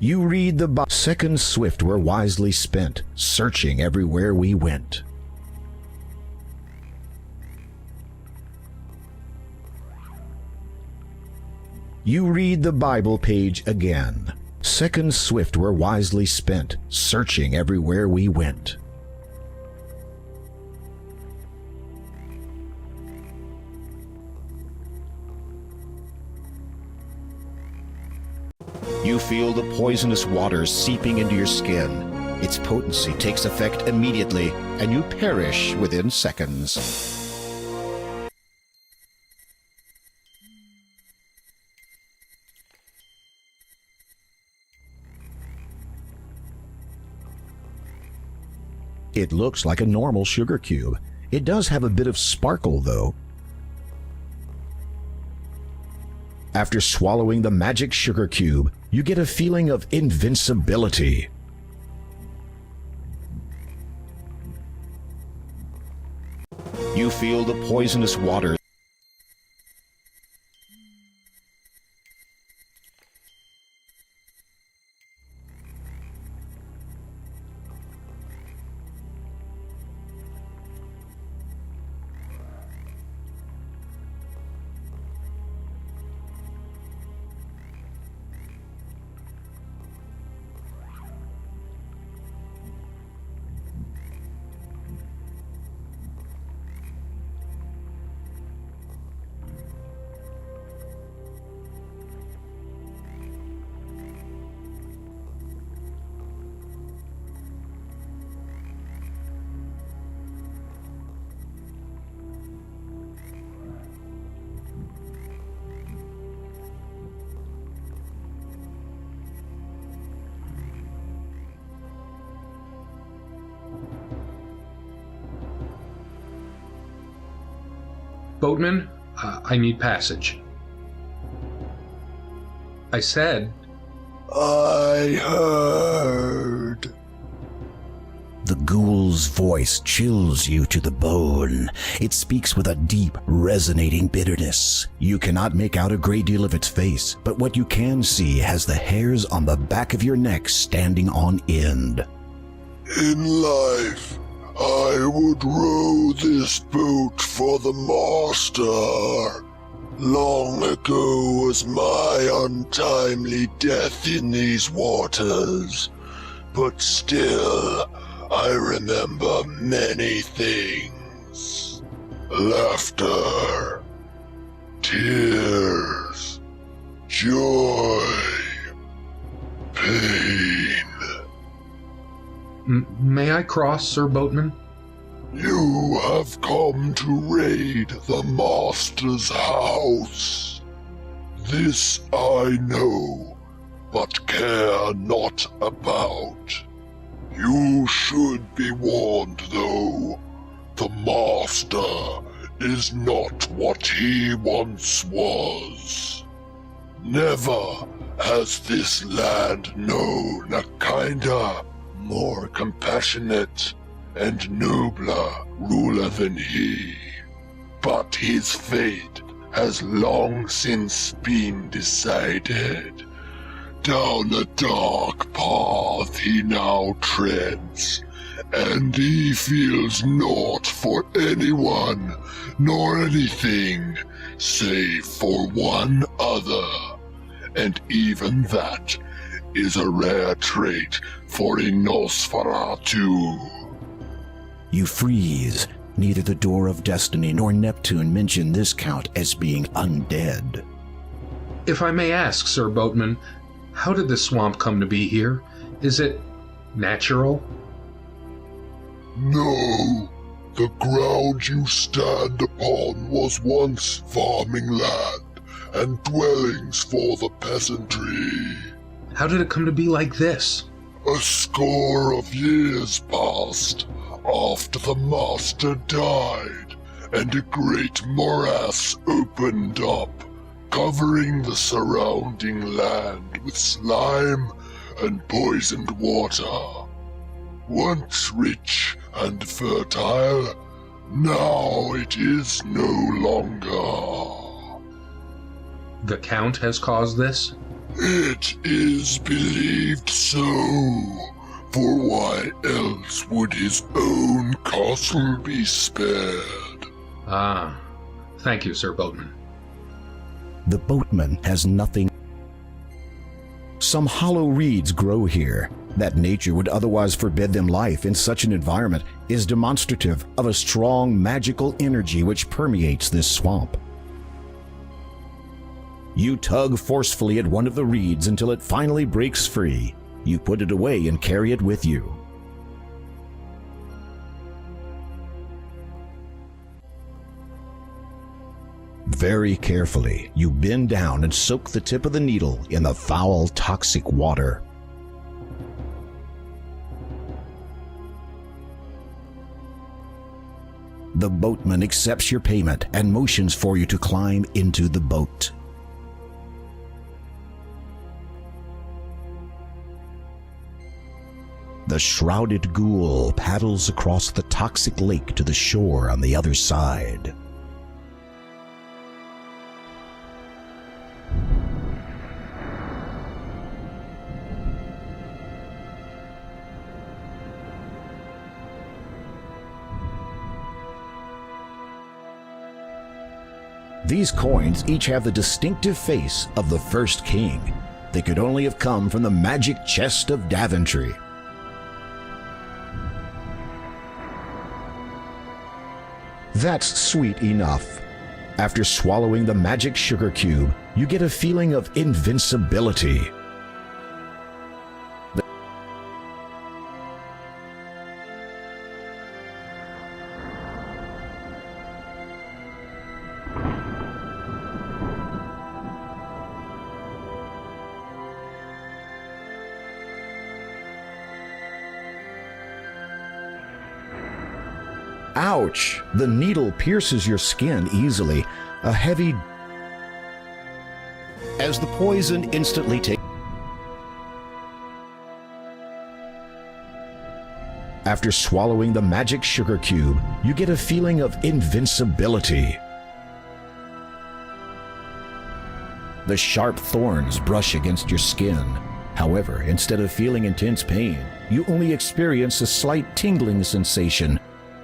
You read the Bible. Seconds swift were wisely spent, searching everywhere we went. You read the Bible page again. Seconds swift were wisely spent, searching everywhere we went. You feel the poisonous waters seeping into your skin. Its potency takes effect immediately, and you perish within seconds. It looks like a normal sugar cube. It does have a bit of sparkle, though. After swallowing the magic sugar cube, you get a feeling of invincibility. You feel the poisonous water. Boatman, I need passage. I said... I heard. The ghoul's voice chills you to the bone. It speaks with a deep, resonating bitterness. You cannot make out a great deal of its face, but what you can see has the hairs on the back of your neck standing on end. In life, I would row this boat for the master. Long ago was my untimely death in these waters, but still I remember many things. Laughter, tears, joy, pain. May I cross, Sir Boatman? You have come to raid the master's house. This I know, but care not about. You should be warned, though. The master is not what he once was. Never has this land known a kinder, more compassionate, and nobler ruler than he. But his fate has long since been decided. Down a dark path he now treads, and he feels naught for anyone nor anything save for one other, and even that is a rare trait for a Nosferatu. You freeze. Neither the Door of Destiny nor Neptune mention this count as being undead. If I may ask, Sir Boatman, how did the swamp come to be here? Is it natural? No, the ground you stand upon was once farming land and dwellings for the peasantry. How did it come to be like this? A score of years passed after the master died, and a great morass opened up, covering the surrounding land with slime and poisoned water. Once rich and fertile, now it is no longer. The Count has caused this? It is believed so. For why else would his own castle be spared? Ah, thank you, Sir Boatman. The boatman has nothing. Some hollow reeds grow here. That nature would otherwise forbid them life in such an environment is demonstrative of a strong magical energy which permeates this swamp. You tug forcefully at one of the reeds until it finally breaks free. You put it away and carry it with you. Very carefully, you bend down and soak the tip of the needle in the foul, toxic water. The boatman accepts your payment and motions for you to climb into the boat. The shrouded ghoul paddles across the toxic lake to the shore on the other side. These coins each have the distinctive face of the first king. They could only have come from the magic chest of Daventry. That's sweet enough. After swallowing the magic sugar cube, you get a feeling of invincibility. Ouch! The needle pierces your skin easily. A heavy... As the poison instantly takes... After swallowing the magic sugar cube, you get a feeling of invincibility. The sharp thorns brush against your skin. However, instead of feeling intense pain, you only experience a slight tingling sensation.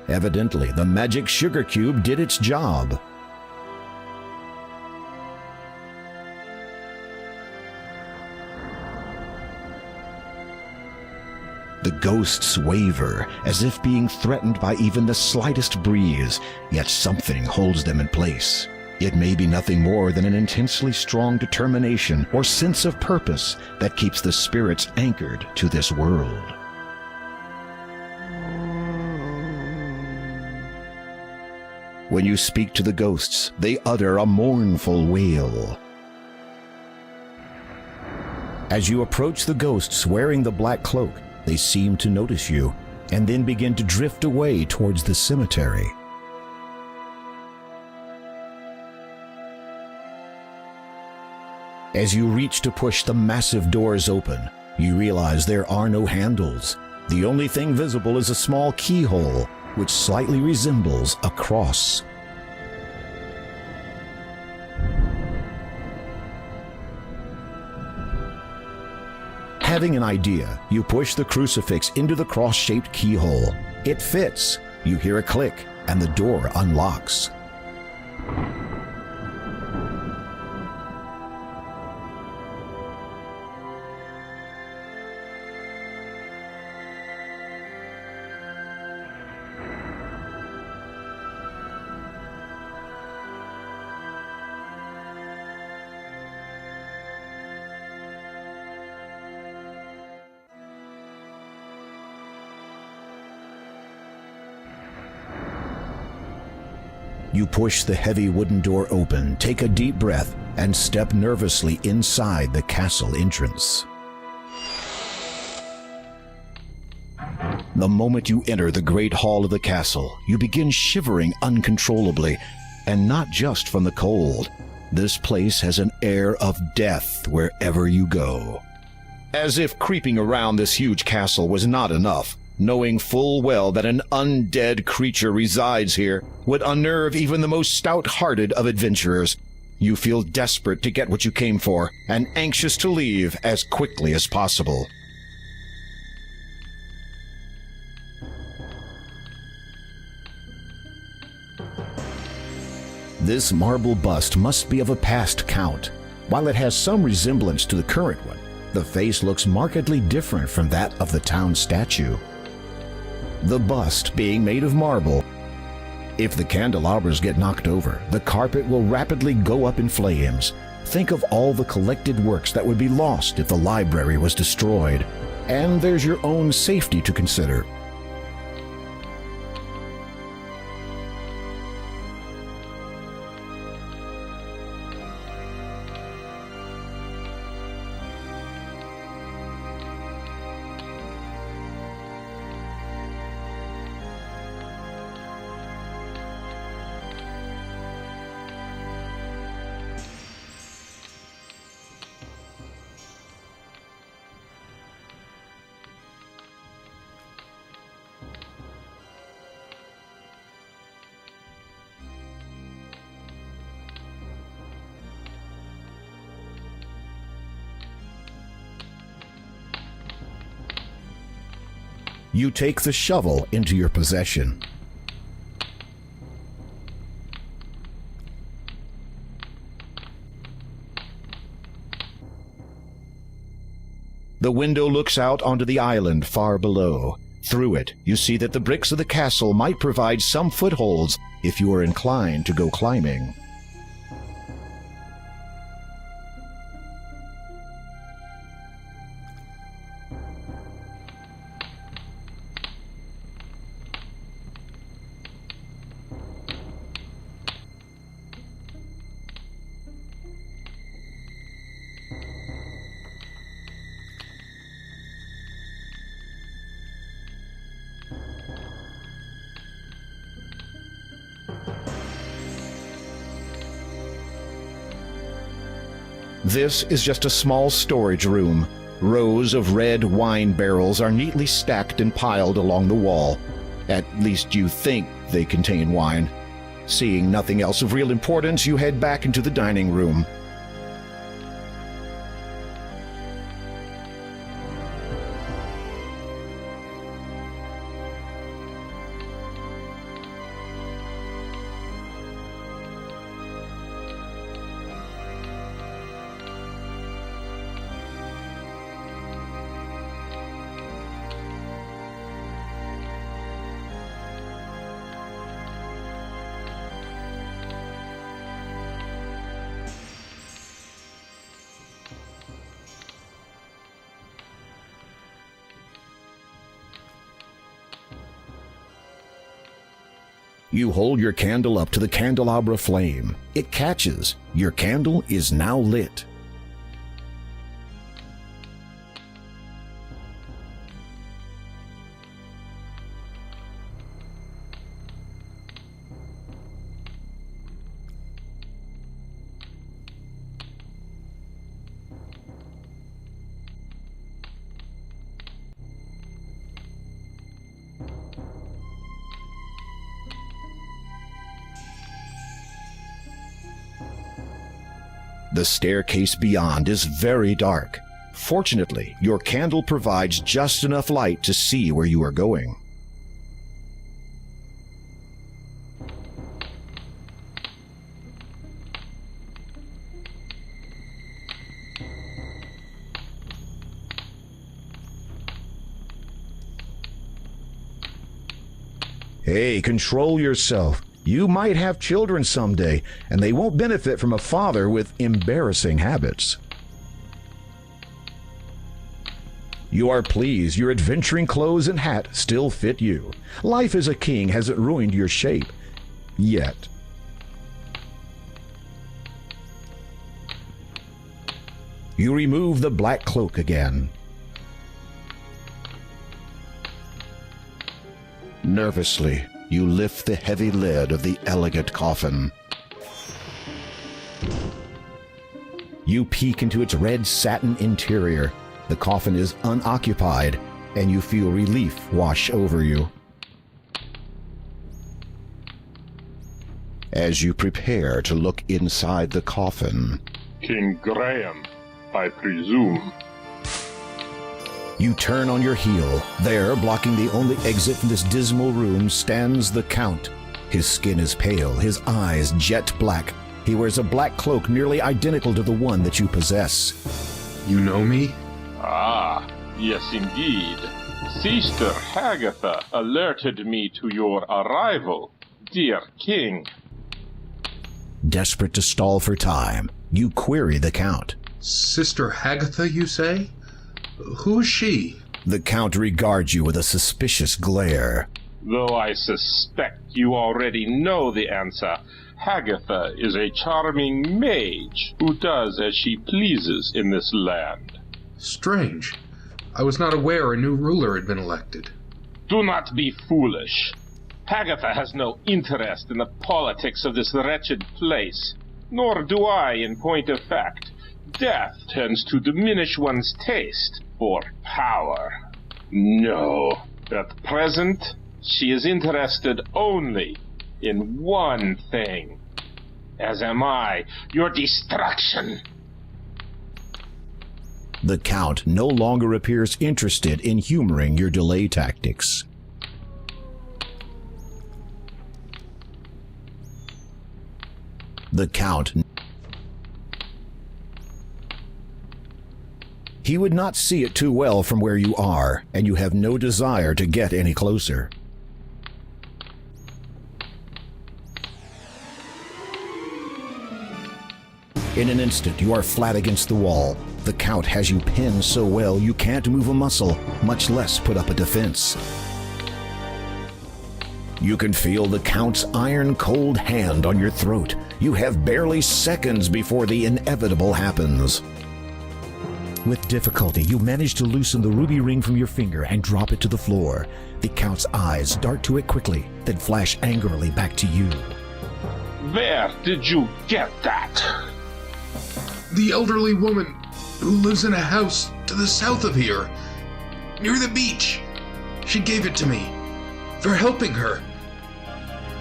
Evidently, the magic sugar cube did its job. The ghosts waver, as if being threatened by even the slightest breeze, yet something holds them in place. It may be nothing more than an intensely strong determination or sense of purpose that keeps the spirits anchored to this world. When you speak to the ghosts, they utter a mournful wail. As you approach the ghosts wearing the black cloak, they seem to notice you, and then begin to drift away towards the cemetery. As you reach to push the massive doors open, you realize there are no handles. The only thing visible is a small keyhole, which slightly resembles a cross. Having an idea, you push the crucifix into the cross-shaped keyhole. It fits. You hear a click, and the door unlocks. You push the heavy wooden door open, take a deep breath, and step nervously inside the castle entrance. The moment you enter the great hall of the castle, you begin shivering uncontrollably, and not just from the cold. This place has an air of death wherever you go. As if creeping around this huge castle was not enough, knowing full well that an undead creature resides here would unnerve even the most stout-hearted of adventurers, You feel desperate to get what you came for and anxious to leave as quickly as possible. This marble bust must be of a past count. While it has some resemblance to the current one, the face looks markedly different from that of the town statue. The bust being made of marble, if the candelabras get knocked over, the carpet will rapidly go up in flames. Think of all the collected works that would be lost if the library was destroyed. And there's your own safety to consider. You take the shovel into your possession. The window looks out onto the island far below. Through it, you see that the bricks of the castle might provide some footholds if you are inclined to go climbing. This is just a small storage room. Rows of red wine barrels are neatly stacked and piled along the wall. At least you think they contain wine. Seeing nothing else of real importance, you head back into the dining room. You hold your candle up to the candelabra flame. It catches. Your candle is now lit. The staircase beyond is very dark. Fortunately, your candle provides just enough light to see where you are going. Hey, control yourself. You might have children someday, and they won't benefit from a father with embarrassing habits. You are pleased your adventuring clothes and hat still fit you. Life as a king hasn't ruined your shape. Yet. You remove the black cloak again. Nervously, you lift the heavy lid of the elegant coffin. You peek into its red satin interior. The coffin is unoccupied, and you feel relief wash over you. as you prepare to look inside the coffin. King Graham, I presume. You turn on your heel. There, blocking the only exit from this dismal room, stands the Count. His skin is pale, his eyes jet black. He wears a black cloak nearly identical to the one that you possess. You know me? Ah, yes indeed. Sister Hagatha alerted me to your arrival, dear king. Desperate to stall for time, you query the Count. Sister Hagatha, you say? Who is she? The Count regards you with a suspicious glare. Though I suspect you already know the answer, Hagatha is a charming mage who does as she pleases in this land. Strange. I was not aware a new ruler had been elected. Do not be foolish. Hagatha has no interest in the politics of this wretched place, nor do I in point of fact. Death tends to diminish one's taste for power. No, at present, she is interested only in one thing, as am I, your destruction. The Count no longer appears interested in humoring your delay tactics. The Count. He would not see it too well from where you are, and you have no desire to get any closer. In an instant, you are flat against the wall. The Count has you pinned so well you can't move a muscle, much less put up a defense. You can feel the Count's iron-cold hand on your throat. You have barely seconds before the inevitable happens. With difficulty, you manage to loosen the ruby ring from your finger and drop it to the floor. The Count's eyes dart to it quickly, then flash angrily back to you. Where did you get that? The elderly woman who lives in a house to the south of here, near the beach. She gave it to me for helping her.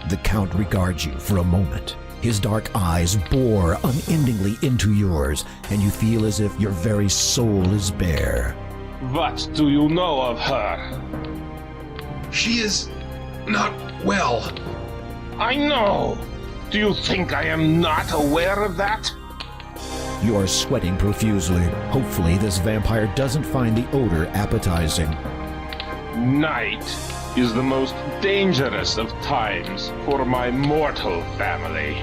The Count regards you for a moment. His dark eyes bore unendingly into yours, and you feel as if your very soul is bare. What do you know of her? She is not well. I know. Do you think I am not aware of that? You are sweating profusely. Hopefully, this vampire doesn't find the odor appetizing. Night is the most dangerous of times for my mortal family.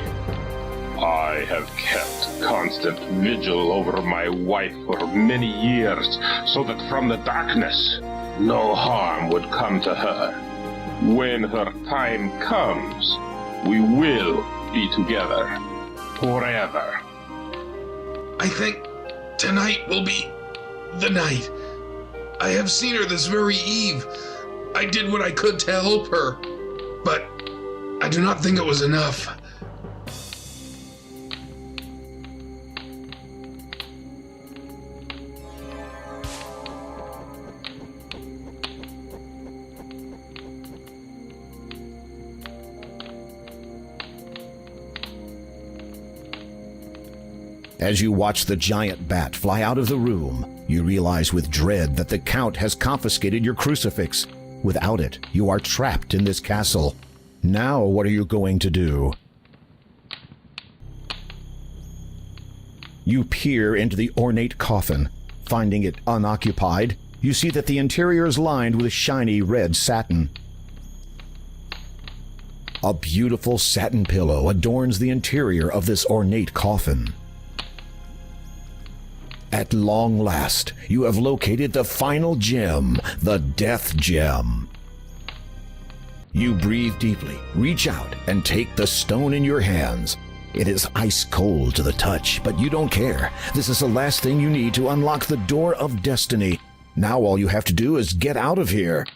I have kept constant vigil over my wife for many years, so that from the darkness, no harm would come to her. When her time comes, we will be together forever. I think tonight will be the night. I have seen her this very eve. I did what I could to help her, but I do not think it was enough. As you watch the giant bat fly out of the room, you realize with dread that the Count has confiscated your crucifix. Without it, you are trapped in this castle. Now what are you going to do? You peer into the ornate coffin. Finding it unoccupied, you see that the interior is lined with shiny red satin. A beautiful satin pillow adorns the interior of this ornate coffin. At long last, you have located the final gem, the Death Gem. You breathe deeply, reach out, and take the stone in your hands. It is ice cold to the touch, but you don't care. This is the last thing you need to unlock the door of destiny. Now all you have to do is get out of here.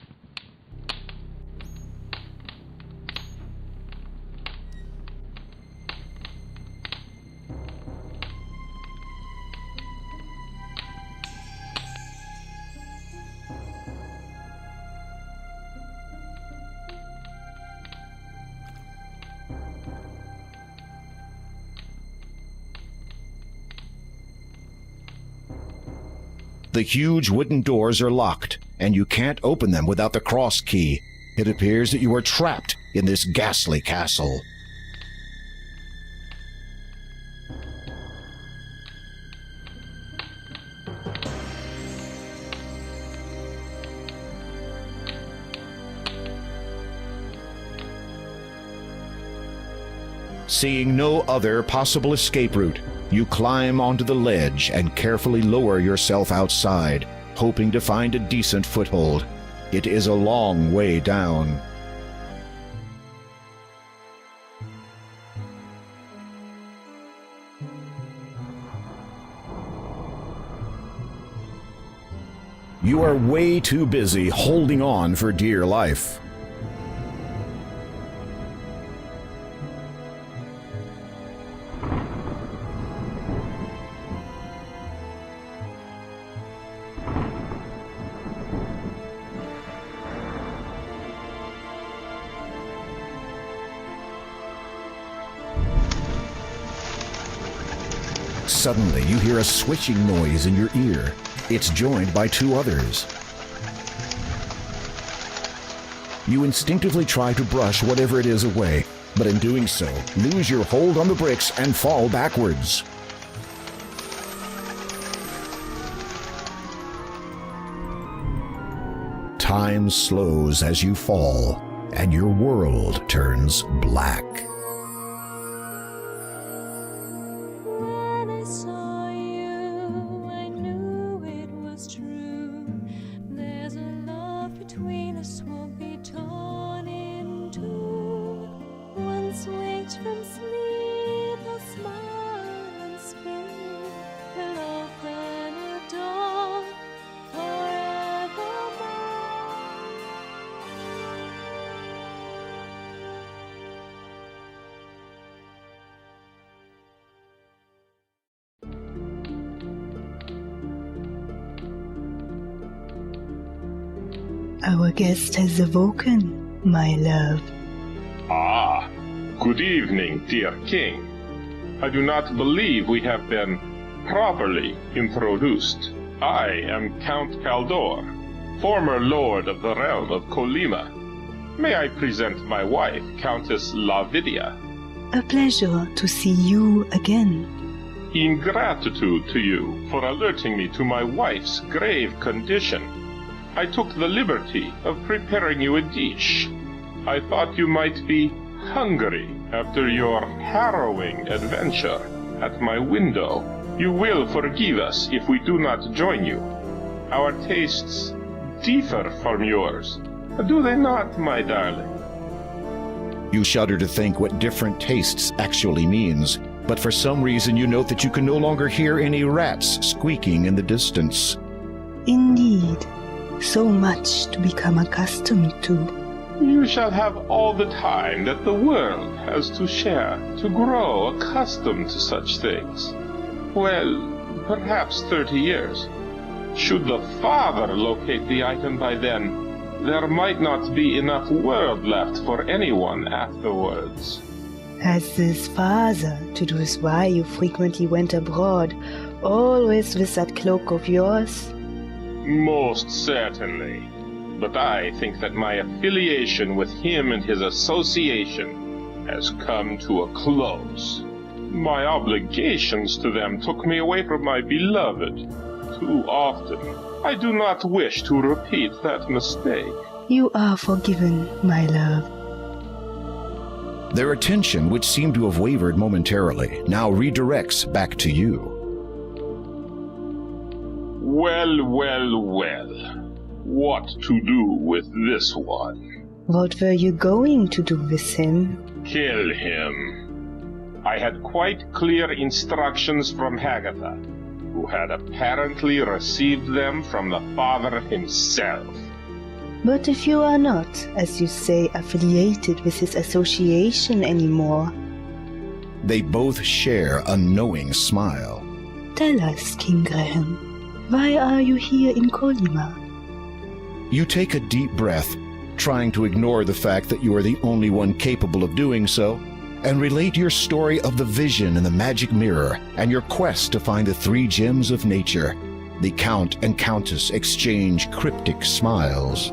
The huge wooden doors are locked, and you can't open them without the cross key. It appears that you are trapped in this ghastly castle. Seeing no other possible escape route, you climb onto the ledge and carefully lower yourself outside, hoping to find a decent foothold. It is a long way down. You are way too busy holding on for dear life. Suddenly, you hear a switching noise in your ear. It's joined by two others. You instinctively try to brush whatever it is away, but in doing so, lose your hold on the bricks and fall backwards. Time slows as you fall, and your world turns black. Our guest has awoken, my love. Ah, good evening, dear king. I do not believe we have been properly introduced. I am Count Kaldor, former lord of the realm of Colima. May I present my wife, Countess Lavidia? A pleasure to see you again. In gratitude to you for alerting me to my wife's grave condition, I took the liberty of preparing you a dish. I thought you might be hungry after your harrowing adventure at my window. You will forgive us if we do not join you. Our tastes differ from yours, do they not, my darling? You shudder to think what different tastes actually means, but for some reason you note that you can no longer hear any rats squeaking in the distance. Indeed, so much to become accustomed to. You shall have all the time that the world has to share to grow accustomed to such things. Well, perhaps 30 years. Should the father locate the item by then, there might not be enough world left for anyone afterwards. Has this father to do with why you frequently went abroad, always with that cloak of yours? Most certainly. But I think that my affiliation with him and his association has come to a close. My obligations to them took me away from my beloved too often. I do not wish to repeat that mistake. You are forgiven, my love. Their attention, which seemed to have wavered momentarily, now redirects back to you. Well, well, well. What to do with this one? What were you going to do with him? Kill him. I had quite clear instructions from Hagatha, who had apparently received them from the father himself. But if you are not, as you say, affiliated with his association anymore... They both share a knowing smile. Tell us, King Graham, why are you here in Colima? You take a deep breath, trying to ignore the fact that you are the only one capable of doing so, and relate your story of the vision in the magic mirror and your quest to find the 3 gems of nature. The Count and Countess exchange cryptic smiles.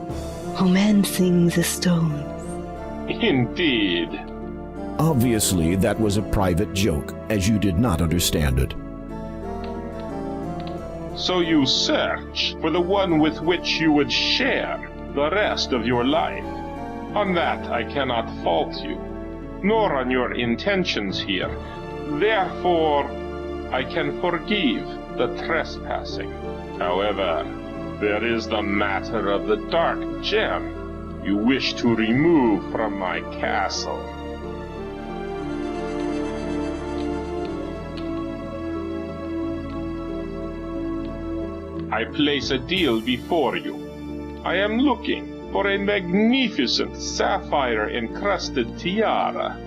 Romancing the stones. Indeed. Obviously, that was a private joke, as you did not understand it. So you search for the one with which you would share the rest of your life. On that I cannot fault you, nor on your intentions here. Therefore, I can forgive the trespassing. However, there is the matter of the dark gem you wish to remove from my castle. I place a deal before you. I am looking for a magnificent sapphire-encrusted tiara.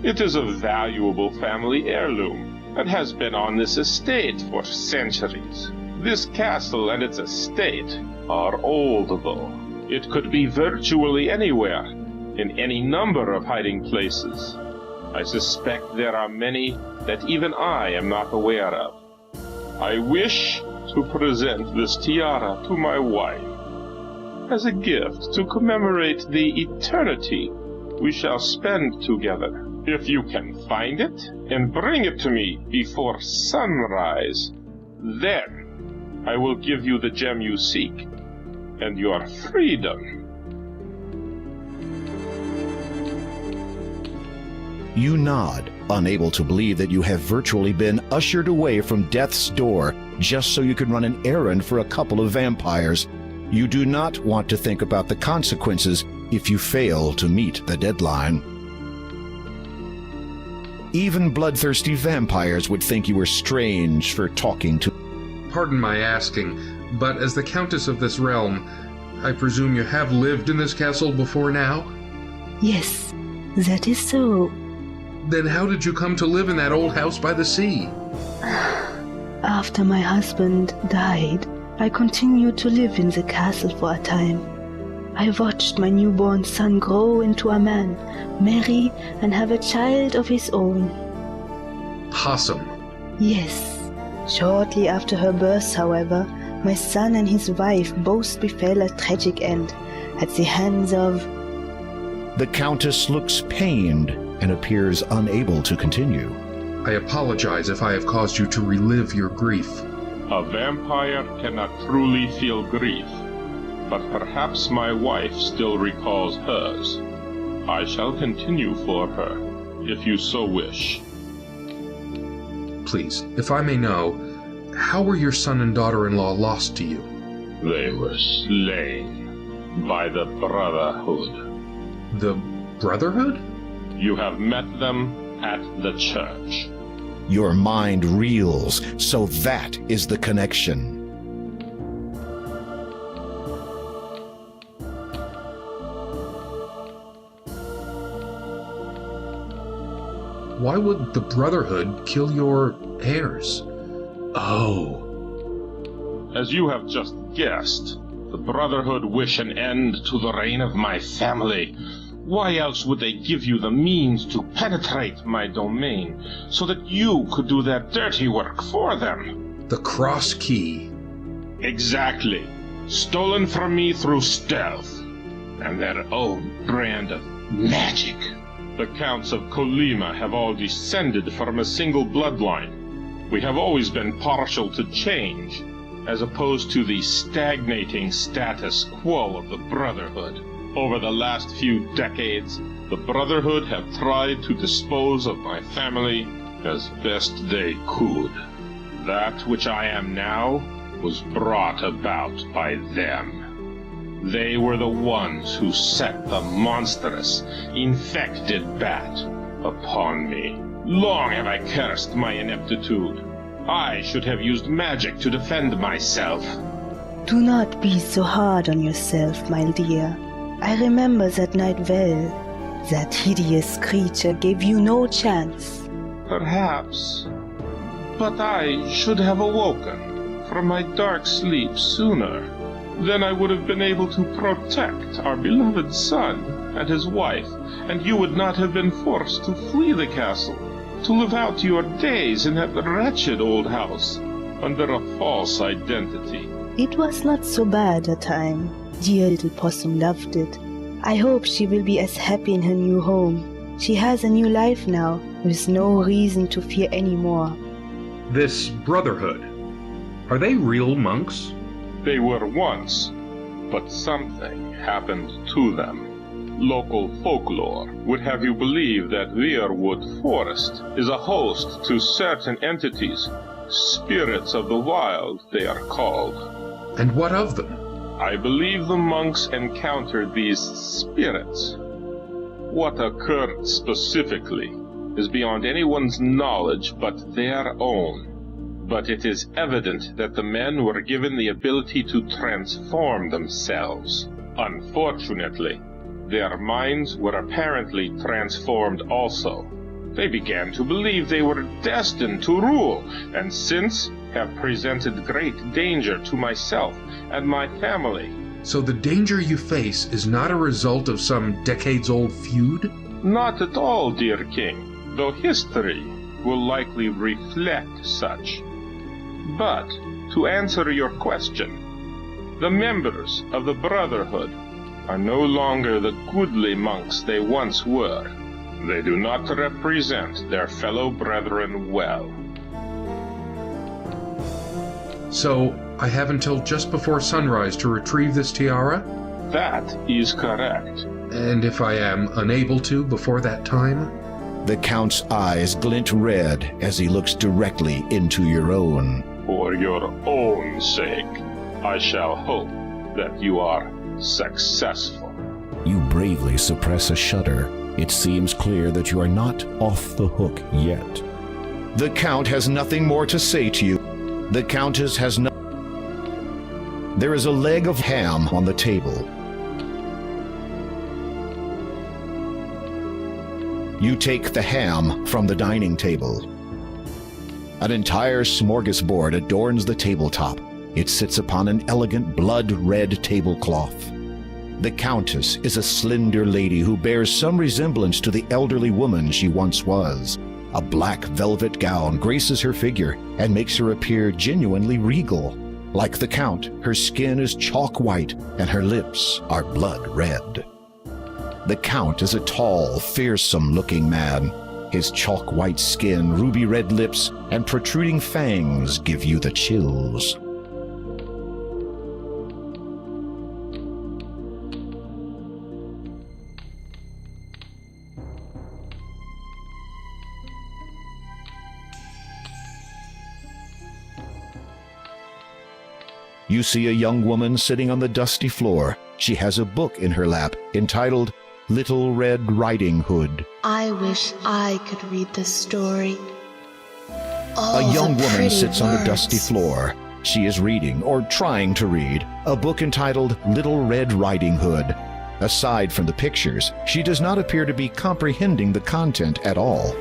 It is a valuable family heirloom and has been on this estate for centuries. This castle and its estate are old, though. It could be virtually anywhere, in any number of hiding places. I suspect there are many that even I am not aware of. I wish to present this tiara to my wife as a gift to commemorate the eternity we shall spend together. If you can find it and bring it to me before sunrise, then I will give you the gem you seek and your freedom. You nod, unable to believe that you have virtually been ushered away from death's door just so you can run an errand for a couple of vampires. You do not want to think about the consequences if you fail to meet the deadline. Even bloodthirsty vampires would think you were strange for talking to... Pardon my asking, but as the Countess of this realm, I presume you have lived in this castle before now? Yes, that is so. Then how did you come to live in that old house by the sea? After my husband died, I continued to live in the castle for a time. I watched my newborn son grow into a man, marry, and have a child of his own. Possum. Yes. Shortly after her birth, however, my son and his wife both befell a tragic end at the hands of... The Countess looks pained and appears unable to continue. I apologize if I have caused you to relive your grief. A vampire cannot truly feel grief, but perhaps my wife still recalls hers. I shall continue for her, if you so wish. Please, if I may know, how were your son and daughter-in-law lost to you? They were slain by the Brotherhood. The Brotherhood? You have met them at the church. Your mind reels, so that is the connection. Why would the Brotherhood kill your heirs? Oh. As you have just guessed, the Brotherhood wish an end to the reign of my family. Why else would they give you the means to penetrate my domain, so that you could do their dirty work for them? The Cross Key. Exactly. Stolen from me through stealth, and their own brand of magic. The Counts of Colima have all descended from a single bloodline. We have always been partial to change, as opposed to the stagnating status quo of the Brotherhood. Over the last few decades, the Brotherhood have tried to dispose of my family as best they could. That which I am now was brought about by them. They were the ones who set the monstrous, infected bat upon me. Long have I cursed my ineptitude. I should have used magic to defend myself. Do not be so hard on yourself, my dear. I remember that night well. That hideous creature gave you no chance. Perhaps. But I should have awoken from my dark sleep sooner. Then I would have been able to protect our beloved son and his wife, and you would not have been forced to flee the castle, to live out your days in that wretched old house. under a false identity. It was not so bad a time. Dear little possum loved it. I hope she will be as happy in her new home. She has a new life now, with no reason to fear any more. This brotherhood, are they real monks? They were once, but something happened to them. Local folklore would have you believe that Weirwood Forest is a host to certain entities, spirits of the wild they are called. And what of them? I believe the monks encountered these spirits. What occurred specifically is beyond anyone's knowledge but their own. But it is evident that the men were given the ability to transform themselves. Unfortunately, their minds were apparently transformed also. They began to believe they were destined to rule, and since have presented great danger to myself and my family. So the danger you face is not a result of some decades-old feud? Not at all, dear king, though history will likely reflect such. But, to answer your question, the members of the Brotherhood are no longer the goodly monks they once were. They do not represent their fellow brethren well. So, I have until just before sunrise to retrieve this tiara? That is correct. And if I am unable to before that time? The Count's eyes glint red as he looks directly into your own. For your own sake, I shall hope that you are successful. You bravely suppress a shudder. It seems clear that you are not off the hook yet. The Count has nothing more to say to you. The Countess has no... There is a leg of ham on the table. You take the ham from the dining table. An entire smorgasbord adorns the tabletop. It sits upon an elegant blood-red tablecloth. The Countess is a slender lady who bears some resemblance to the elderly woman she once was. A black velvet gown graces her figure and makes her appear genuinely regal. Like the Count, her skin is chalk white and her lips are blood red. The Count is a tall, fearsome-looking man. His chalk white skin, ruby red lips, and protruding fangs give you the chills. You see a young woman sitting on the dusty floor. She has a book in her lap entitled Little Red Riding Hood. I wish I could read this story. A young woman sits on the dusty floor. She is reading, or trying to read, a book entitled Little Red Riding Hood. Aside from the pictures, she does not appear to be comprehending the content at all.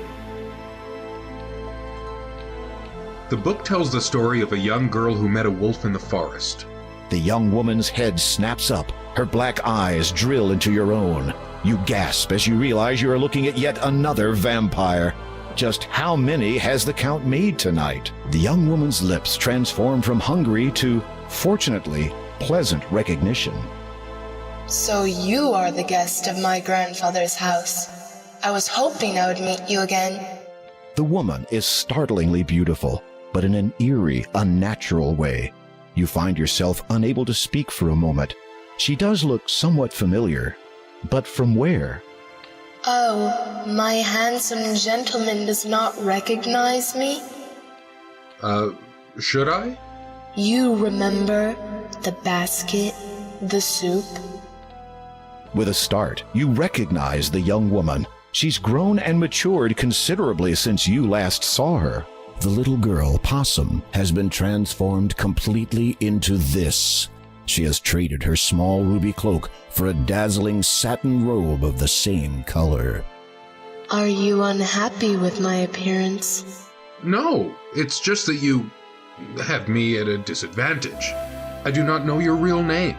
The book tells the story of a young girl who met a wolf in the forest. The young woman's head snaps up. Her black eyes drill into your own. You gasp as you realize you are looking at yet another vampire. Just how many has the Count made tonight? The young woman's lips transform from hungry to, fortunately, pleasant recognition. So you are the guest of my grandfather's house. I was hoping I would meet you again. The woman is startlingly beautiful, but in an eerie, unnatural way. You find yourself unable to speak for a moment. She does look somewhat familiar, but from where? Oh, my handsome gentleman does not recognize me? Should I? You remember the basket, the soup? With a start, you recognize the young woman. She's grown and matured considerably since you last saw her. The little girl, Possum, has been transformed completely into this. She has traded her small ruby cloak for a dazzling satin robe of the same color. Are you unhappy with my appearance? No, it's just that you have me at a disadvantage. I do not know your real name.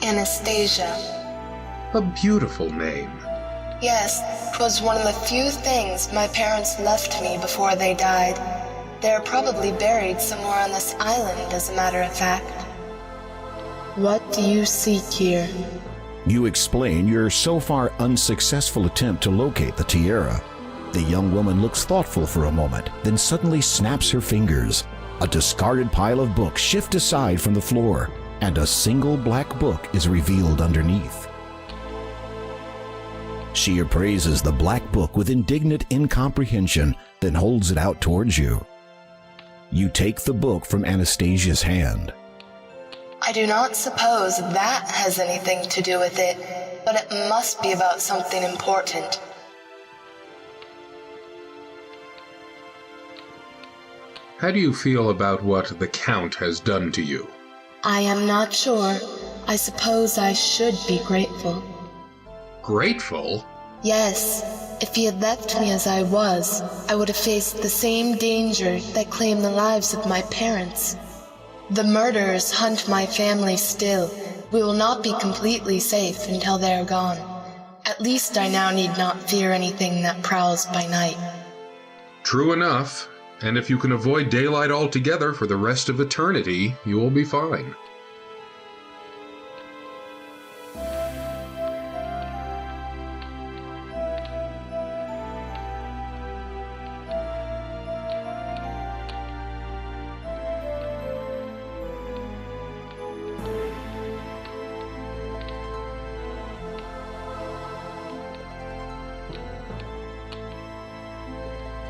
Anastasia. A beautiful name. Yes, 'twas one of the few things my parents left me before they died. They are probably buried somewhere on this island, as a matter of fact. What do you seek here? You explain your so far unsuccessful attempt to locate the tiara. The young woman looks thoughtful for a moment, then suddenly snaps her fingers. A discarded pile of books shift aside from the floor, and a single black book is revealed underneath. She appraises the black book with indignant incomprehension, then holds it out towards you. You take the book from Anastasia's hand. I do not suppose that has anything to do with it, but it must be about something important. How do you feel about what the Count has done to you? I am not sure. I suppose I should be grateful. Grateful? Yes. If he had left me as I was, I would have faced the same danger that claimed the lives of my parents. The murderers hunt my family still. We will not be completely safe until they are gone. At least I now need not fear anything that prowls by night. True enough. And if you can avoid daylight altogether for the rest of eternity, you will be fine.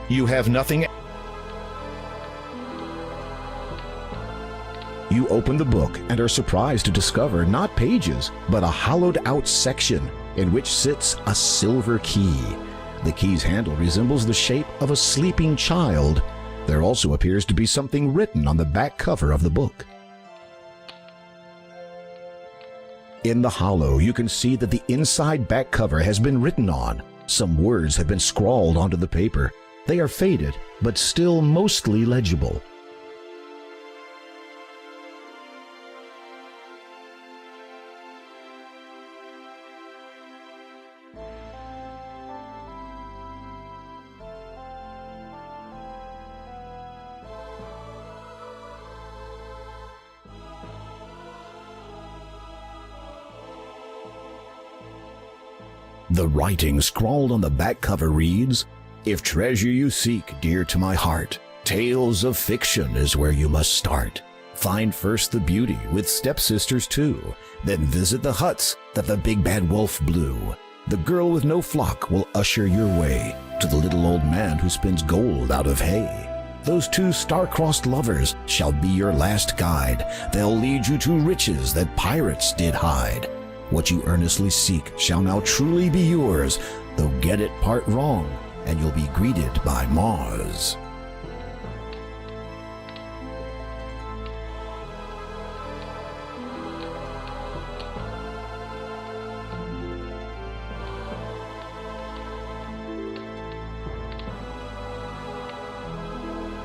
You have nothing. You open the book and are surprised to discover not pages, but a hollowed-out section in which sits a silver key. The key's handle resembles the shape of a sleeping child. There also appears to be something written on the back cover of the book. In the hollow, you can see that the inside back cover has been written on. Some words have been scrawled onto the paper. They are faded, but still mostly legible. The writing scrawled on the back cover reads, "If treasure you seek, dear to my heart, tales of fiction is where you must start. Find first the beauty with stepsisters too, then visit the huts that the big bad wolf blew. The girl with no flock will usher your way to the little old man who spins gold out of hay. Those two star-crossed lovers shall be your last guide. They'll lead you to riches that pirates did hide. What you earnestly seek shall now truly be yours, though get it part wrong, and you'll be greeted by Mars."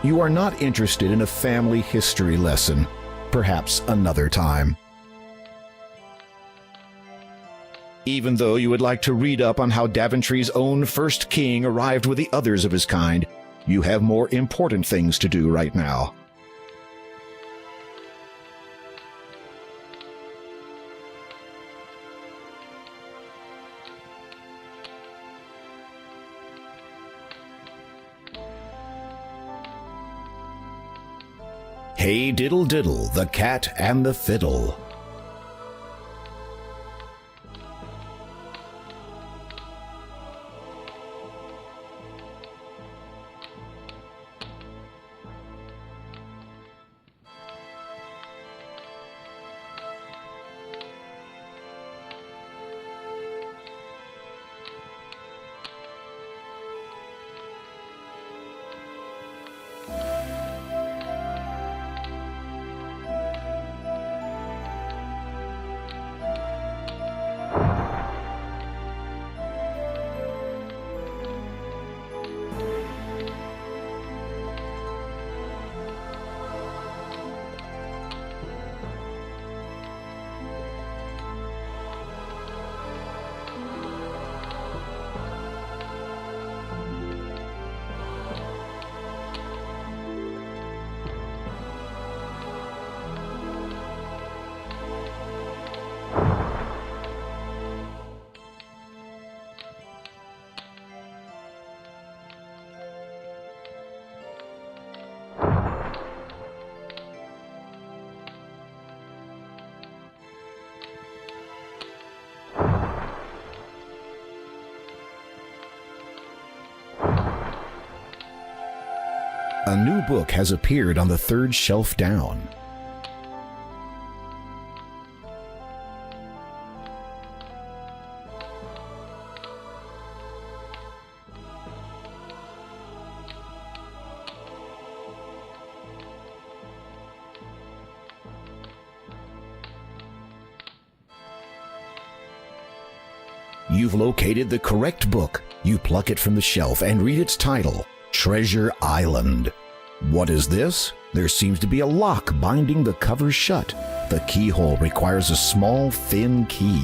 You are not interested in a family history lesson. Perhaps another time. Even though you would like to read up on how Daventry's own first king arrived with the others of his kind, you have more important things to do right now. Hey diddle diddle, the cat and the fiddle. A new book has appeared on the third shelf down. You've located the correct book. You pluck it from the shelf and read its title, Treasure Island. What is this? There seems to be a lock binding the cover shut. The keyhole requires a small, thin key.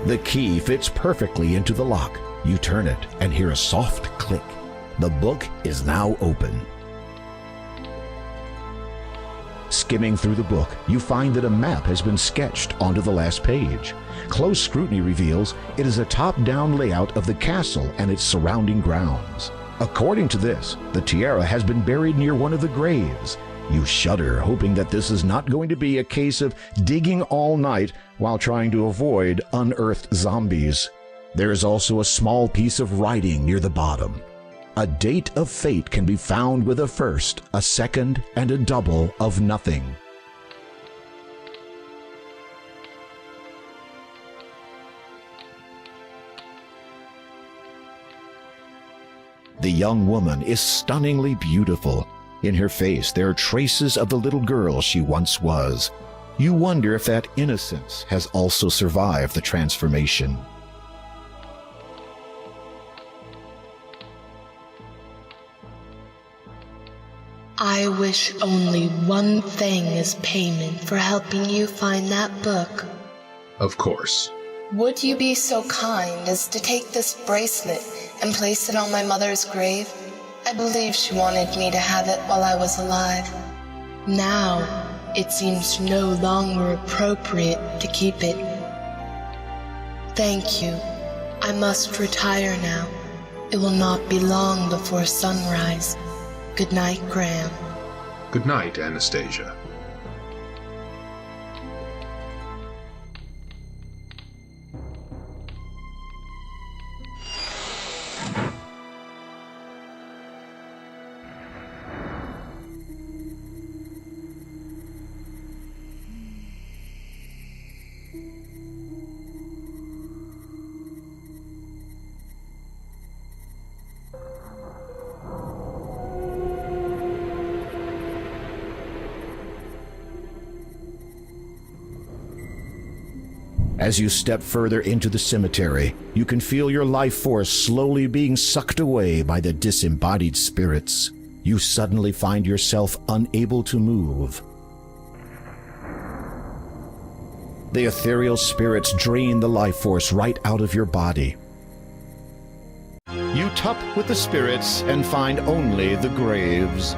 The key fits perfectly into the lock. You turn it and hear a soft click. The book is now open. Skimming through the book, you find that a map has been sketched onto the last page. Close scrutiny reveals it is a top-down layout of the castle and its surrounding grounds. According to this, the tiara has been buried near one of the graves. You shudder, hoping that this is not going to be a case of digging all night while trying to avoid unearthed zombies. There is also a small piece of writing near the bottom. A date of fate can be found with a first, a second, and a double of nothing. The young woman is stunningly beautiful. In her face, there are traces of the little girl she once was. You wonder if that innocence has also survived the transformation. I wish only one thing as payment for helping you find that book. Of course. Would you be so kind as to take this bracelet and place it on my mother's grave? I believe she wanted me to have it while I was alive. Now, it seems no longer appropriate to keep it. Thank you. I must retire now. It will not be long before sunrise. Good night, Graham. Good night, Anastasia. As you step further into the cemetery, you can feel your life force slowly being sucked away by the disembodied spirits. You suddenly find yourself unable to move. The ethereal spirits drain the life force right out of your body. You tup with the spirits and find only the graves.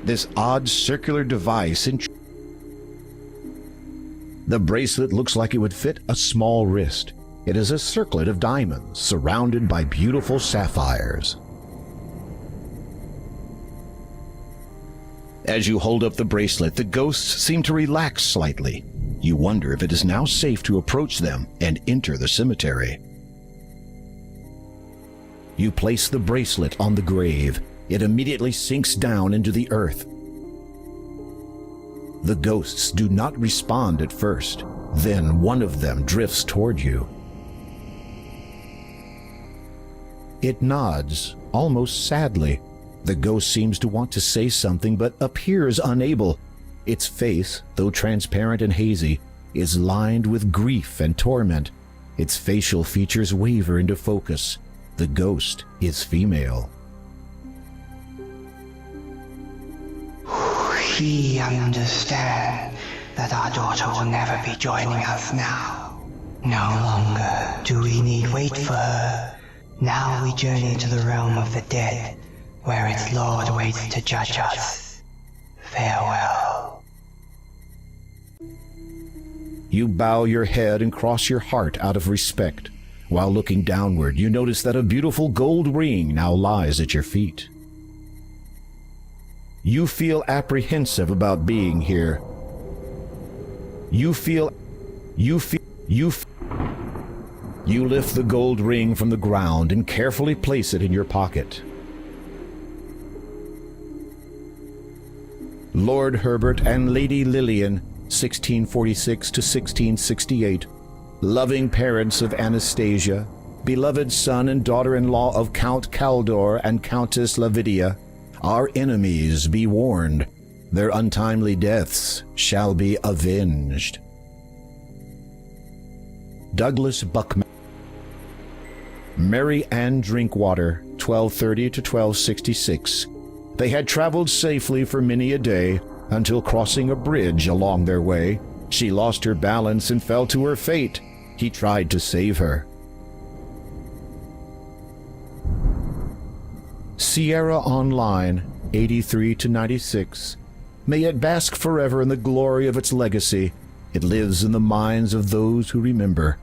This odd circular device the bracelet looks like it would fit a small wrist. It is a circlet of diamonds surrounded by beautiful sapphires. As you hold up the bracelet, the ghosts seem to relax slightly. You wonder if it is now safe to approach them and enter the cemetery. You place the bracelet on the grave. It immediately sinks down into the earth. The ghosts do not respond at first. Then one of them drifts toward you. It nods, almost sadly. The ghost seems to want to say something but appears unable. Its face, though transparent and hazy, is lined with grief and torment. Its facial features waver into focus. The ghost is female. We understand that our daughter will never be joining us now. No longer do we need wait for her. Now we journey to the realm of the dead, where its Lord waits to judge us. Farewell. You bow your head and cross your heart out of respect. While looking downward, you notice that a beautiful gold ring now lies at your feet. You feel apprehensive about being here. You lift the gold ring from the ground and carefully place it in your pocket. Lord Herbert and Lady Lillian, 1646 to 1668, loving parents of Anastasia, beloved son and daughter-in-law of Count Caldor and Countess Lavidia, our enemies, be warned. Their untimely deaths shall be avenged. Douglas Buckman. Mary Ann Drinkwater, 1230 to 1266. They had traveled safely for many a day until crossing a bridge along their way. She lost her balance and fell to her fate. He tried to save her. Sierra Online, 83 to 96. May it bask forever in the glory of its legacy. It lives in the minds of those who remember,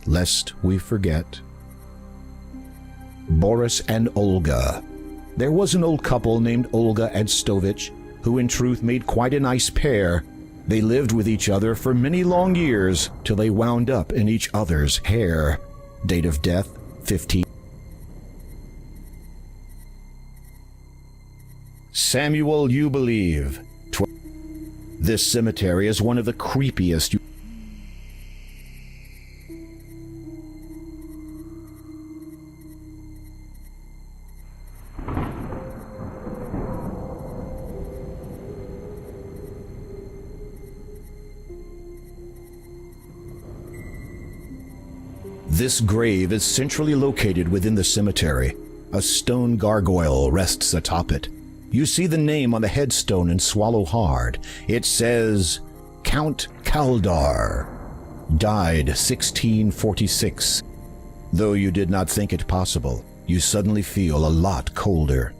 lest we forget. Boris and Olga. There was an old couple named Olga and Stovich, who in truth made quite a nice pair. They lived with each other for many long years, till they wound up in each other's hair. Date of death, 15. Samuel You Believe. This cemetery is one of the creepiest. This grave is centrally located within the cemetery. A stone gargoyle rests atop it. You see the name on the headstone in Swallow Hard. It says, Count Caldor, died 1646. Though you did not think it possible, you suddenly feel a lot colder.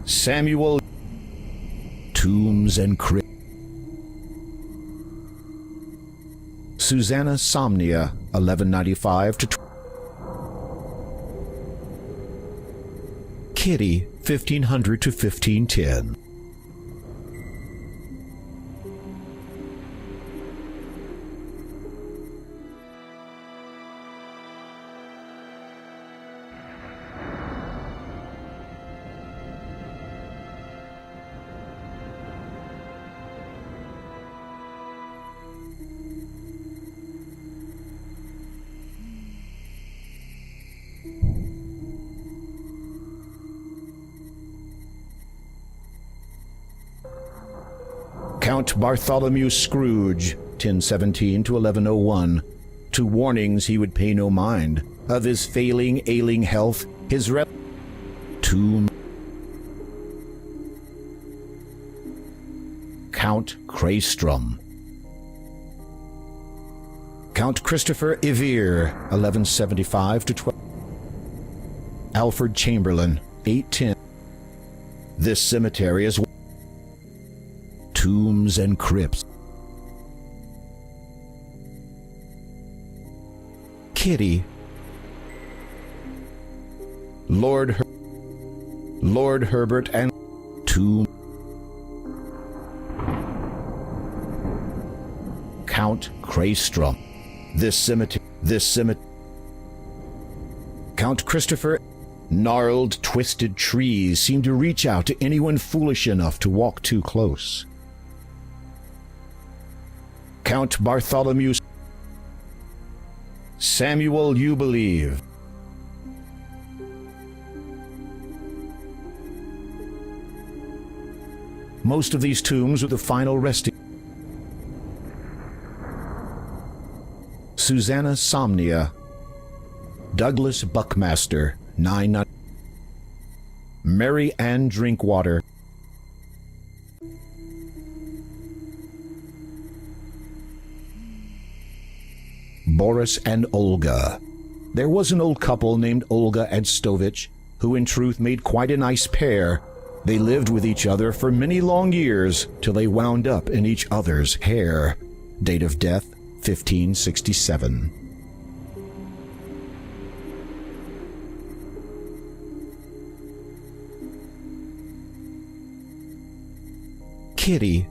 Samuel. Tombs and Crypts. Susanna Somnia, 1195 to Kitty, 1500 to 1510. Count Bartholomew Scrooge, 1017 to 1101. To warnings he would pay no mind. Of his ailing health, his tomb. Count Kraystrom. Count Christopher Ivere, 1175 to 12. Alfred Chamberlain, 810. This cemetery is Tombs and Crypts. Kitty. Lord Herbert and Tomb. Count Kraystrom. This cemetery. Count Christopher. Gnarled, twisted trees seem to reach out to anyone foolish enough to walk too close. Count Bartholomew. Samuel, you believe. Most of these tombs are the final resting. Susanna Somnia. Douglas Buckmaster, 9. Mary Ann Drinkwater. Boris and Olga. There was an old couple named Olga and Stovich, who in truth made quite a nice pair. They lived with each other for many long years, till they wound up in each other's hair. Date of death, 1567. Kitty.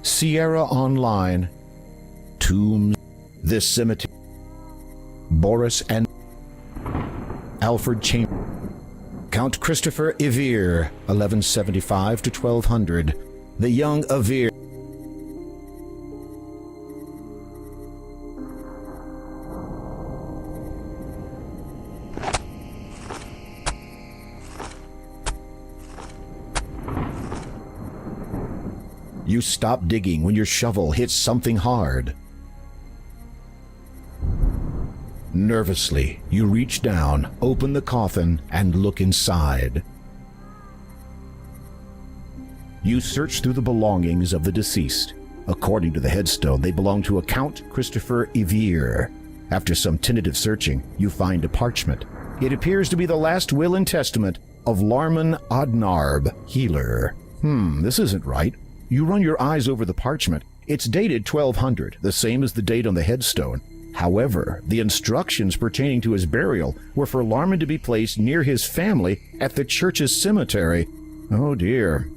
Sierra Online. Tombs. This cemetery. Boris and Alfred Chambers. Count Christopher Evere, 1175 to 1200. The young Evere. You stop digging when your shovel hits something hard. Nervously, you reach down, open the coffin, and look inside. You search through the belongings of the deceased. According to the headstone, they belong to a Count Christopher Evere. After some tentative searching, you find a parchment. It appears to be the last will and testament of Larman Odnarb, healer. This isn't right. You run your eyes over the parchment. It's dated 1200, the same as the date on the headstone. However, the instructions pertaining to his burial were for Larman to be placed near his family at the church's cemetery. Oh dear.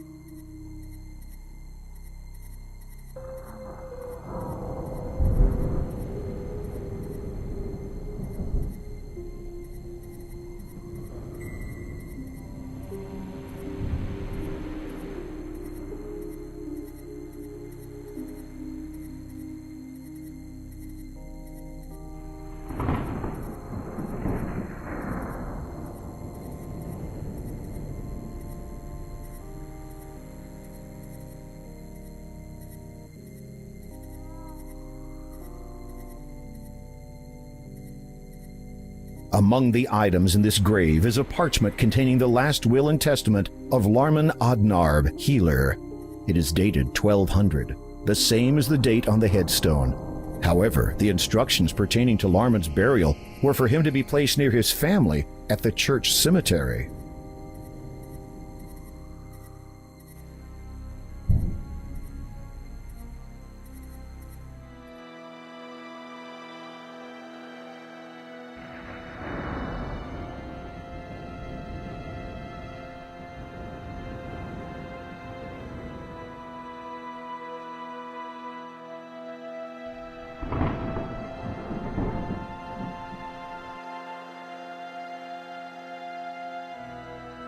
Among the items in this grave is a parchment containing the last will and testament of Larman Odnarb, healer. It is dated 1200, the same as the date on the headstone. However, the instructions pertaining to Larman's burial were for him to be placed near his family at the church cemetery.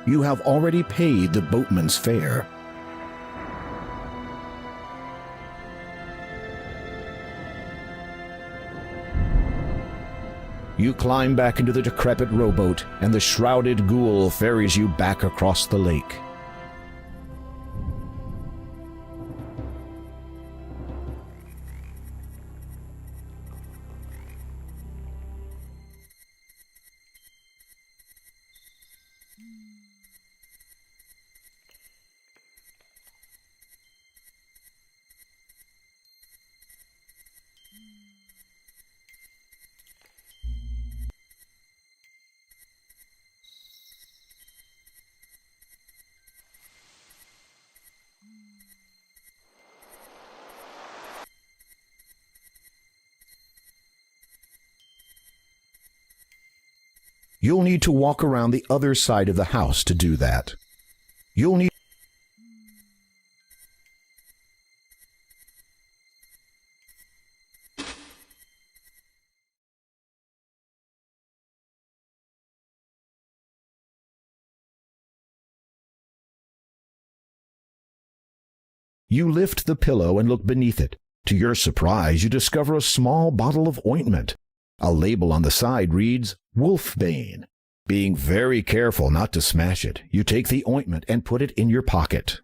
You have already paid the boatman's fare. You climb back into the decrepit rowboat, and the shrouded ghoul ferries you back across the lake. You'll need to walk around the other side of the house to do that. You'll need You lift the pillow and look beneath it. To your surprise, you discover a small bottle of ointment. A label on the side reads, Wolfbane. Being very careful not to smash it, you take the ointment and put it in your pocket.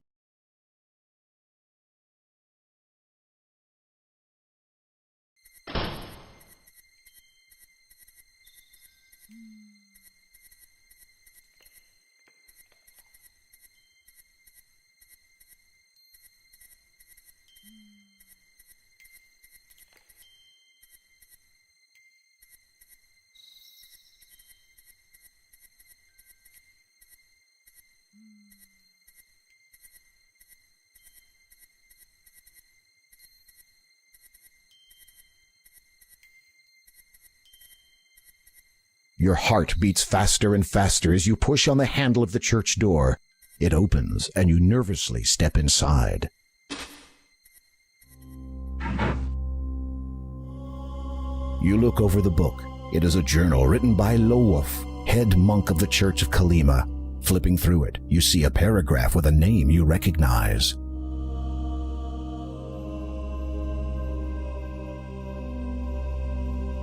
Your heart beats faster and faster as you push on the handle of the church door. It opens, and you nervously step inside. You look over the book. It is a journal written by Lowolf, head monk of the Church of Kalima. Flipping through it, you see a paragraph with a name you recognize.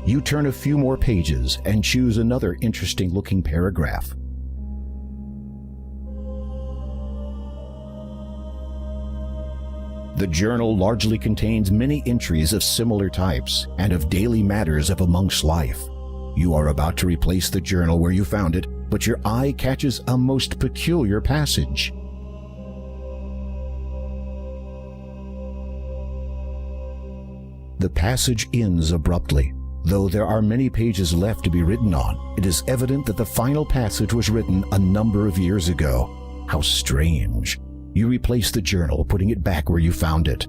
You turn a few more pages and choose another interesting-looking paragraph. The journal largely contains many entries of similar types and of daily matters of a monk's life. You are about to replace the journal where you found it, but your eye catches a most peculiar passage. The passage ends abruptly. Though there are many pages left to be written on, it is evident that the final passage was written a number of years ago. How strange. You replace the journal, putting it back where you found it.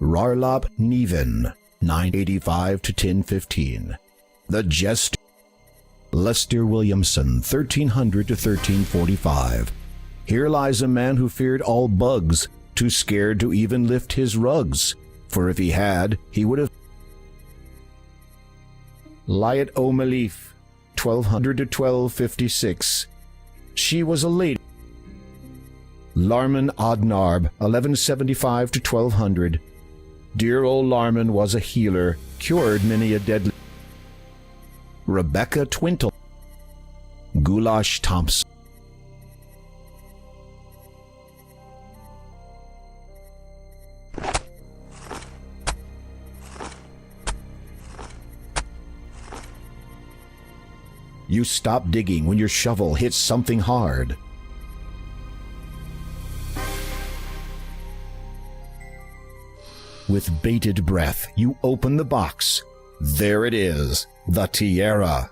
Rarlap Neven, 985 to 1015. The Jester, Lester Williamson, 1300 to 1345. Here lies a man who feared all bugs, too scared to even lift his rugs. For if he had, he would have. Liat O'Malif, 1200 to 1256. She was a lady. Larman Odnarb, 1175 to 1200. Dear old Larman was a healer, cured many a deadly. Rebecca Twintle. Goulash Thompson. You stop digging when your shovel hits something hard. With bated breath, you open the box. There it is, the tiara.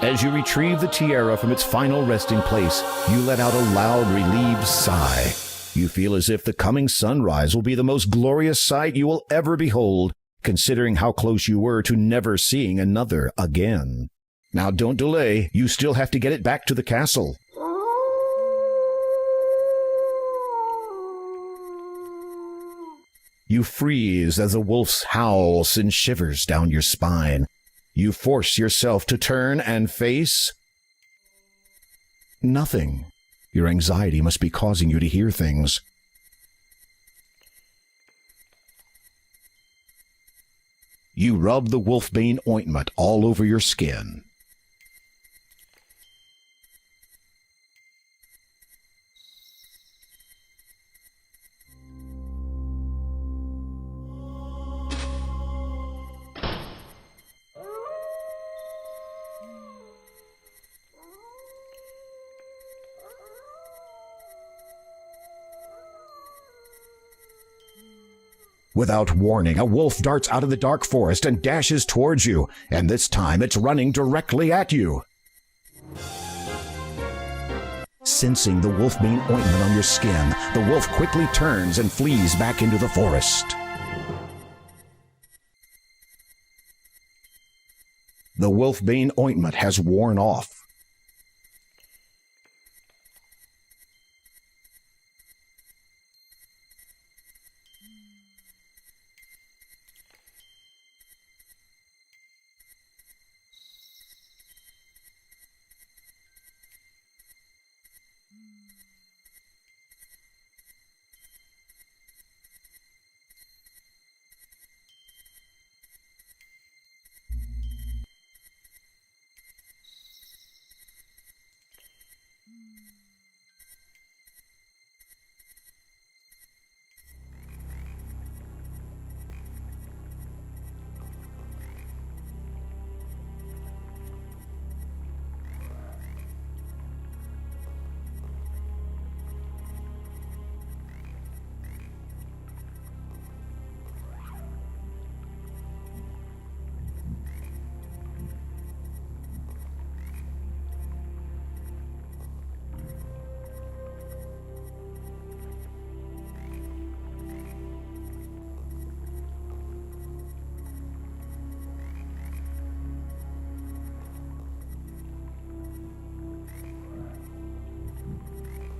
As you retrieve the tiara from its final resting place, you let out a loud, relieved sigh. You feel as if the coming sunrise will be the most glorious sight you will ever behold, considering how close you were to never seeing another again. Now don't delay, you still have to get it back to the castle. You freeze as a wolf's howl sends shivers down your spine. You force yourself to turn and face nothing. Your anxiety must be causing you to hear things. You rub the wolfbane ointment all over your skin. Without warning, a wolf darts out of the dark forest and dashes towards you, and this time it's running directly at you. Sensing the wolfbane ointment on your skin, the wolf quickly turns and flees back into the forest. The wolfbane ointment has worn off.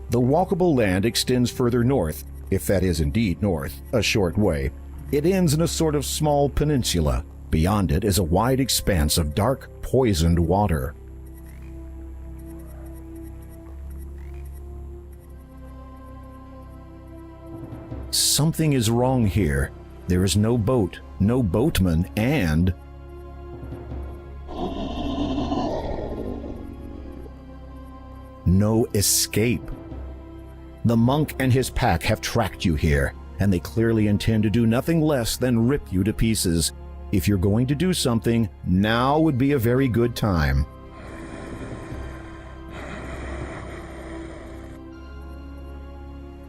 The walkable land extends further north, if that is indeed north, a short way. It ends in a sort of small peninsula. Beyond it is a wide expanse of dark, poisoned water. Something is wrong here. There is no boat, no boatman, and no escape. The monk and his pack have tracked you here, and they clearly intend to do nothing less than rip you to pieces. If you're going to do something, now would be a very good time.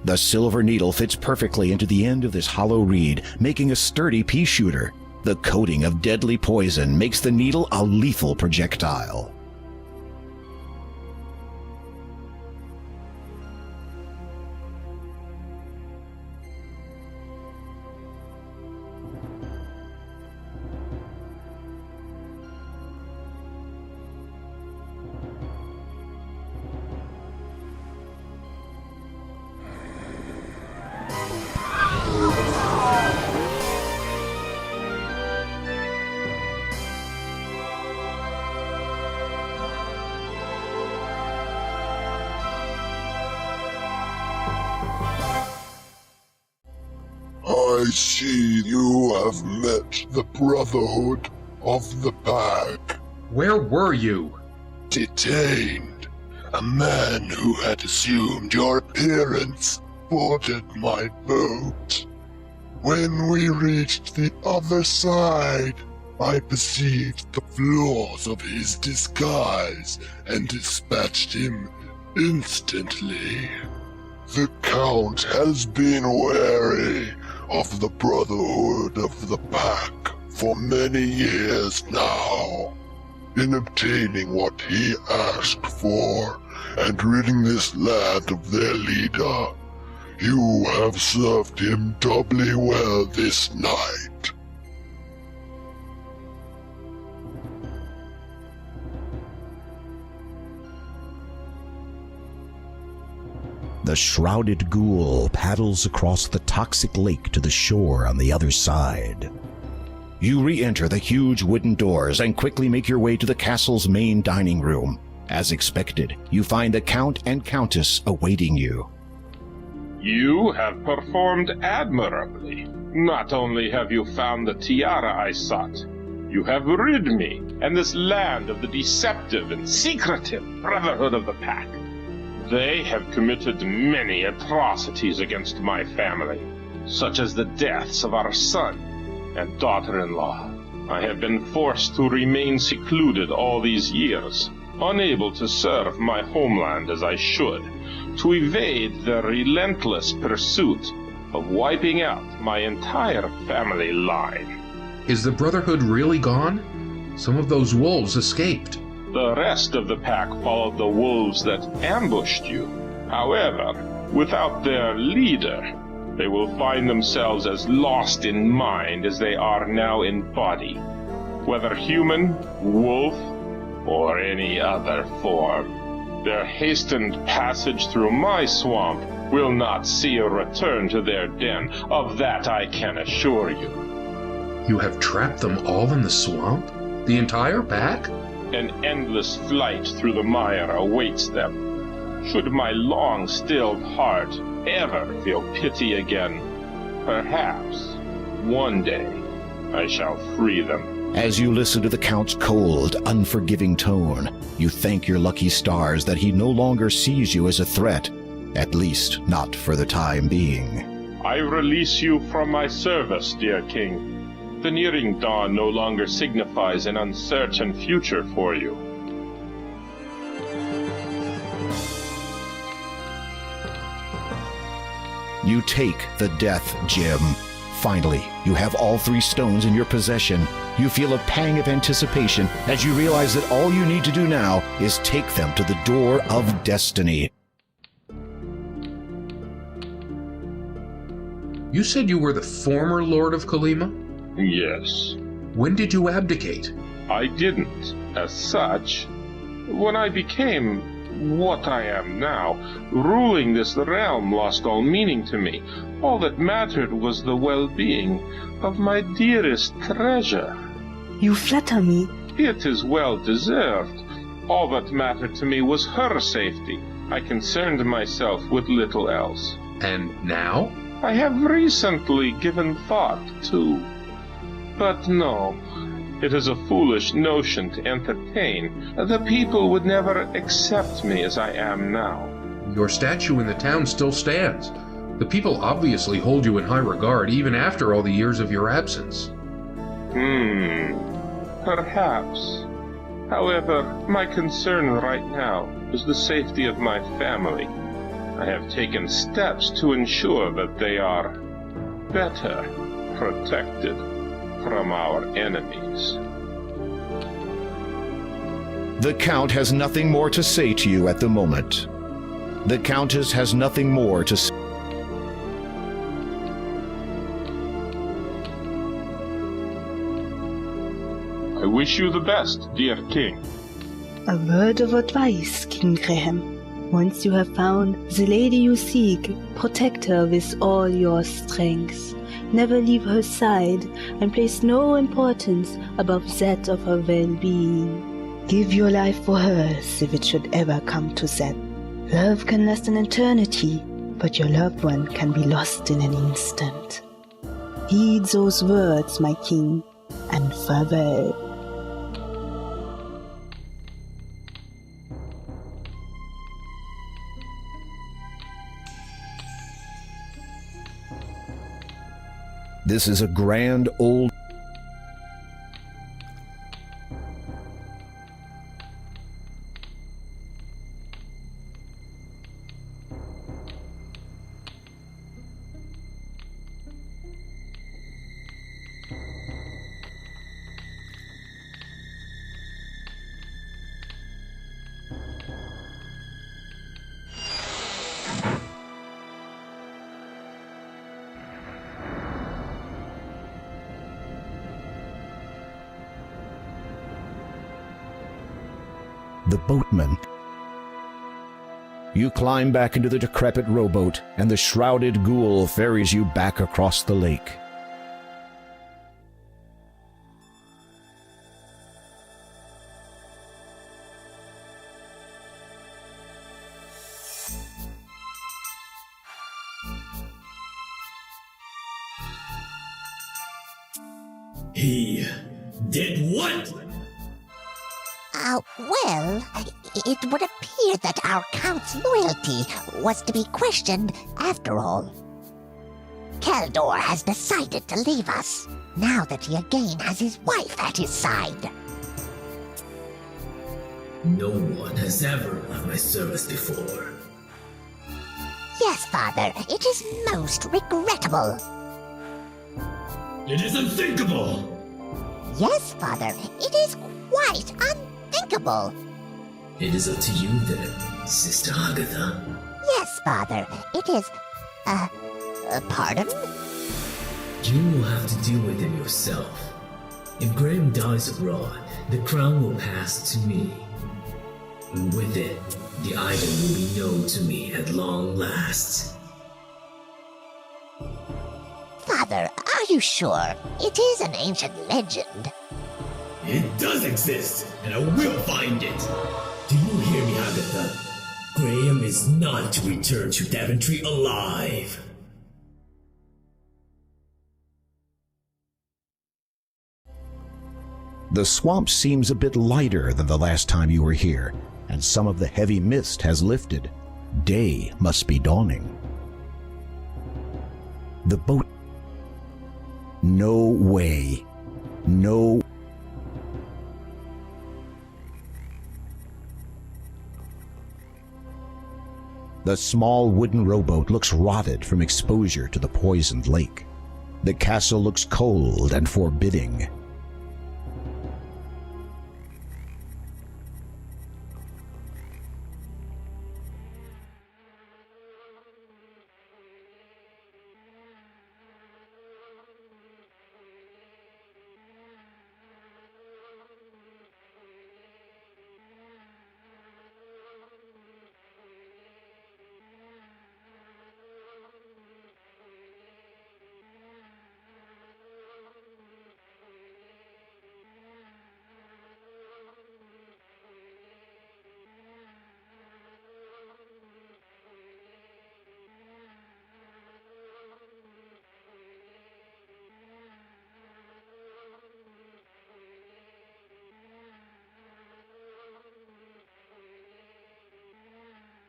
The silver needle fits perfectly into the end of this hollow reed, making a sturdy pea shooter. The coating of deadly poison makes the needle a lethal projectile. I see you have met the Brotherhood of the Pack. Where were you? Detained. A man who had assumed your appearance boarded my boat. When we reached the other side, I perceived the flaws of his disguise and dispatched him instantly. The Count has been wary of the Brotherhood of the Pack for many years now. In obtaining what he asked for and ridding this land of their leader, you have served him doubly well this night. The shrouded ghoul paddles across the toxic lake to the shore on the other side. You re-enter the huge wooden doors and quickly make your way to the castle's main dining room. As expected, you find the Count and Countess awaiting you. You have performed admirably. Not only have you found the tiara I sought, you have rid me and this land of the deceptive and secretive Brotherhood of the Pack. They have committed many atrocities against my family, such as the deaths of our son and daughter-in-law. I have been forced to remain secluded all these years, unable to serve my homeland as I should, to evade the relentless pursuit of wiping out my entire family line. Is the Brotherhood really gone? Some of those wolves escaped. The rest of the pack followed the wolves that ambushed you. However, without their leader, they will find themselves as lost in mind as they are now in body, whether human, wolf, or any other form. Their hastened passage through my swamp will not see a return to their den. Of that I can assure you. You have trapped them all in the swamp? The entire pack? An endless flight through the mire awaits them. Should my long-stilled heart ever feel pity again, perhaps one day I shall free them. As you listen to the Count's cold, unforgiving tone, you thank your lucky stars that he no longer sees you as a threat, at least not for the time being. I release you from my service, dear King. The nearing dawn no longer signifies an uncertain future for you. You take the death gem. Finally, you have all 3 stones in your possession. You feel a pang of anticipation as you realize that all you need to do now is take them to the door of destiny. You said you were the former Lord of Kalima? Yes. When did you abdicate? I didn't, as such. When I became what I am now, ruling this realm lost all meaning to me. All that mattered was the well-being of my dearest treasure. You flatter me. It is well deserved. All that mattered to me was her safety. I concerned myself with little else. And now? I have recently given thought to. But no, it is a foolish notion to entertain. The people would never accept me as I am now. Your statue in the town still stands. The people obviously hold you in high regard even after all the years of your absence. Perhaps. However, my concern right now is the safety of my family. I have taken steps to ensure that they are better protected from our enemies. The Count has nothing more to say to you at the moment. The Countess has nothing more to say. I wish you the best, dear King. A word of advice, King Graham. Once you have found the lady you seek, protect her with all your strength. Never leave her side, and place no importance above that of her well-being. Give your life for hers if it should ever come to that. Love can last an eternity, but your loved one can be lost in an instant. Heed those words, my king, and farewell. This is a grand old... The boatman. You climb back into the decrepit rowboat, and the shrouded ghoul ferries you back across the lake. He did what? Well, it would appear that our Count's loyalty was to be questioned after all. Kaldor has decided to leave us, now that he again has his wife at his side. No one has ever left my service before. Yes, Father, it is most regrettable. It is unthinkable! Yes, Father, it is quite unthinkable. It is up to you then, Sister Agatha. Yes, Father. It is. Pardon? You will have to deal with him yourself. If Graham dies abroad, the crown will pass to me. And with it, the item will be known to me at long last. Father, are you sure? It is an ancient legend. It does exist, and I will find it. Do you hear me, Agatha? Graham is not to return to Daventry alive. The swamp seems a bit lighter than the last time you were here, and some of the heavy mist has lifted. Day must be dawning. The boat... No way. No... The small wooden rowboat looks rotted from exposure to the poisoned lake. The castle looks cold and forbidding.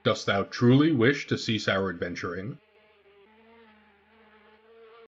Dost thou truly wish to cease our adventuring?